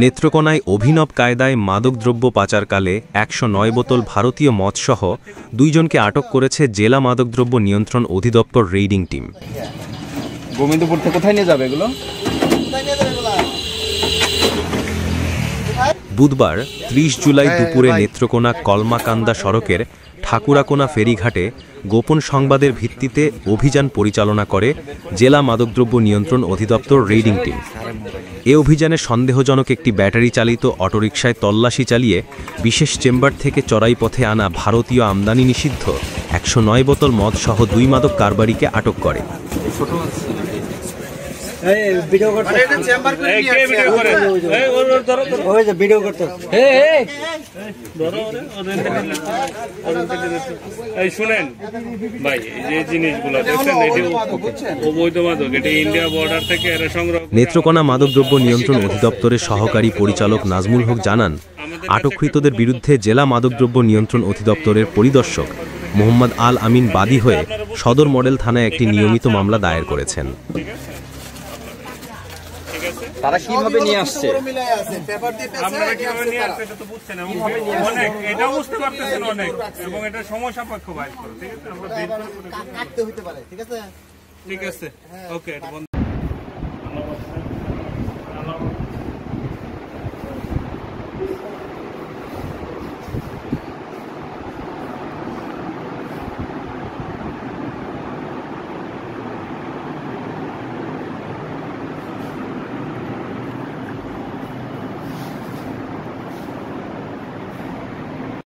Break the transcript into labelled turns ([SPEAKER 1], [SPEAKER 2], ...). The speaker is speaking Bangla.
[SPEAKER 1] নেত্রকোনায় অভিনব কায়দায় মাদকদ্রব্য পাচারকালে ১০৯ বোতল ভারতীয় মদসহ ২ জনকে আটক করেছে জেলা মাদকদ্রব্য নিয়ন্ত্রণ অধিদপ্তর রেইডিং টিম।
[SPEAKER 2] গোবিন্দপুর থেকে কোথায় নিয়ে যাবে এগুলো?
[SPEAKER 1] বুধবার ৩০ জুলাই দুপুরে নেত্রকোনা কলমাকান্দা সড়কের ঠাকুরাকোনা ফেরিঘাটে গোপন সংবাদের ভিত্তিতে অভিযান পরিচালনা করে জেলা মাদকদ্রব্য নিয়ন্ত্রণ অধিদপ্তর রেইডিং টিম। এ অভিযানে সন্দেহজনক একটি ব্যাটারি চালিত অটোরিকশায় তল্লাশি চালিয়ে বিশেষ চেম্বার থেকে চড়াই পথে আনা ভারতীয় আমদানি নিষিদ্ধ ১০৯ বোতল মদসহ ২ মাদক কারবারিকে আটক করে। নেত্রকোনা মাদকদ্রব্য নিয়ন্ত্রণ অধিদপ্তরের সহকারী পরিচালক নাজমুল হক জানান, আটককৃতদের বিরুদ্ধে জেলা মাদকদ্রব্য নিয়ন্ত্রণ অধিদপ্তরের পরিদর্শক মোহাম্মদ আল আমিন বাদী হয়ে সদর মডেল থানায় একটি নিয়মিত মামলা দায়ের করেছেন।
[SPEAKER 2] তারা কিভাবে নিয়ে আসছে?
[SPEAKER 3] আপনারা কিভাবে নিয়ে আসছে এটা তো বুঝছেন, অনেক এটাও বুঝতে পারতেছেন অনেক, এবং এটা সময় সাপেক্ষ বাইর করো। ঠিক আছে, আমরা বের করে কাটতে হতে পারে। ঠিক আছে, ঠিক আছে, ওকে।